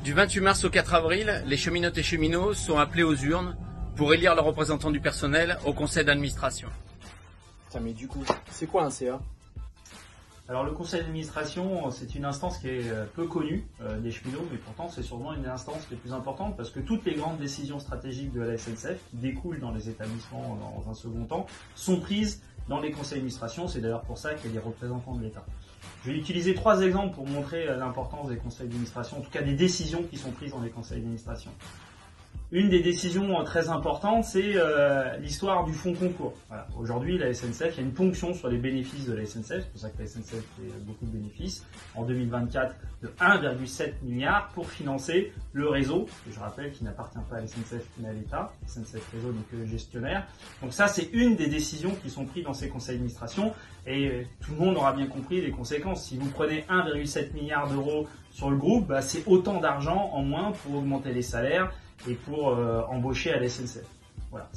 Du 28 mars au 4 avril, les cheminotes et cheminots sont appelés aux urnes pour élire leurs représentants du personnel au conseil d'administration. Putain, mais du coup, c'est quoi un CA? Alors le conseil d'administration, c'est une instance qui est peu connue des cheminots, mais pourtant c'est sûrement une des instances les plus importantes parce que toutes les grandes décisions stratégiques de la SNCF, qui découlent dans les établissements dans un second temps, sont prises dans les conseils d'administration. C'est d'ailleurs pour ça qu'il y a des représentants de l'État. Je vais utiliser 3 exemples pour montrer l'importance des conseils d'administration, en tout cas des décisions qui sont prises dans les conseils d'administration. Une des décisions très importantes, c'est l'histoire du fonds concours. Voilà. Aujourd'hui, la SNCF, il y a une ponction sur les bénéfices de la SNCF, c'est pour ça que la SNCF fait beaucoup de bénéfices, en 2024 de 1,7 milliard pour financer le réseau, que je rappelle qui n'appartient pas à la SNCF mais à l'État. SNCF Réseau n'est que le gestionnaire. Donc ça, c'est une des décisions qui sont prises dans ces conseils d'administration et tout le monde aura bien compris les conséquences. Si vous prenez 1,7 milliard d'euros sur le groupe, c'est autant d'argent en moins pour augmenter les salaires et pour embaucher à la SNCF. Voilà.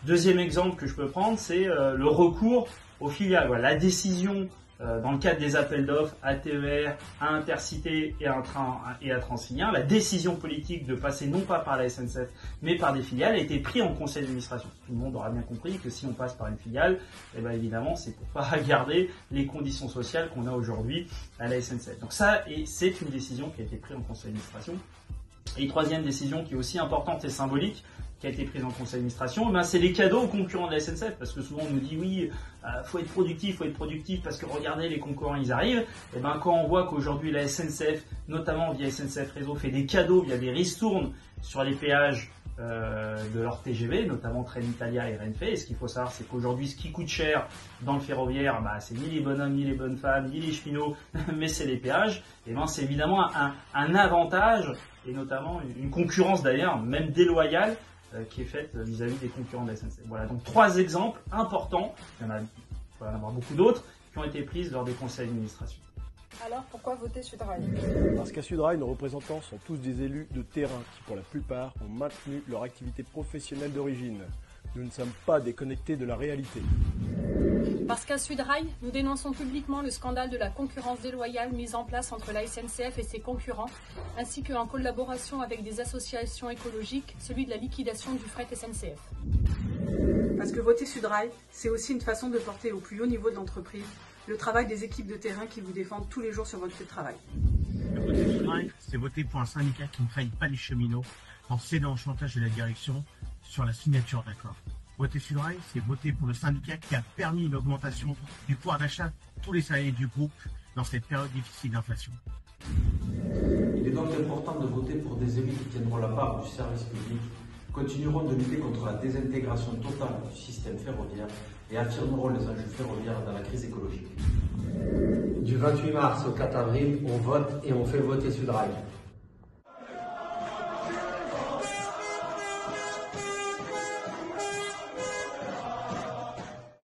Deuxième exemple que je peux prendre, c'est le recours aux filiales. Voilà. La décision dans le cadre des appels d'offres à TER, à Intercité et à Transilien, la décision politique de passer non pas par la SNCF mais par des filiales a été prise en conseil d'administration. Tout le monde aura bien compris que si on passe par une filiale, évidemment c'est pour pas garder les conditions sociales qu'on a aujourd'hui à la SNCF. Donc ça, c'est une décision qui a été prise en conseil d'administration. Et troisième décision qui est aussi importante et symbolique, qui a été prise en conseil d'administration, c'est les cadeaux aux concurrents de la SNCF, parce que souvent on nous dit oui, faut être productif, parce que regardez les concurrents ils arrivent. Et quand on voit qu'aujourd'hui la SNCF, notamment via SNCF Réseau, fait des cadeaux via des ristournes sur les péages de leur TGV, notamment Trenitalia et Renfe. Et ce qu'il faut savoir, c'est qu'aujourd'hui, ce qui coûte cher dans le ferroviaire, c'est ni les bonhommes, ni les bonnes femmes, ni les cheminots, mais c'est les péages. Et c'est évidemment un avantage, et notamment une concurrence d'ailleurs, même déloyale, qui est faite vis-à-vis des concurrents de la SNCF. Voilà, donc 3 exemples importants, il va y en avoir beaucoup d'autres, qui ont été prises lors des conseils d'administration. Alors pourquoi voter Sudrail? Parce qu'à Sudrail, nos représentants sont tous des élus de terrain qui, pour la plupart, ont maintenu leur activité professionnelle d'origine. Nous ne sommes pas déconnectés de la réalité. Parce qu'à Sudrail, nous dénonçons publiquement le scandale de la concurrence déloyale mise en place entre la SNCF et ses concurrents, ainsi qu'en collaboration avec des associations écologiques, celui de la liquidation du fret SNCF. Parce que voter Sudrail, c'est aussi une façon de porter au plus haut niveau de l'entreprise le travail des équipes de terrain qui vous défendent tous les jours sur votre lieu de travail. Voter Sudrail, c'est voter pour un syndicat qui ne trahit pas les cheminots en cédant au chantage de la direction sur la signature d'accords. Voter Sudrail, c'est voter pour le syndicat qui a permis l'augmentation du pouvoir d'achat de tous les salariés du groupe dans cette période difficile d'inflation. Il est donc important de voter pour des élus qui tiendront la part du service public, continueront de lutter contre la désintégration totale du système ferroviaire et affirmeront les enjeux ferroviaires dans la crise écologique. Du 28 mars au 4 avril, on vote et on fait voter Sudrail.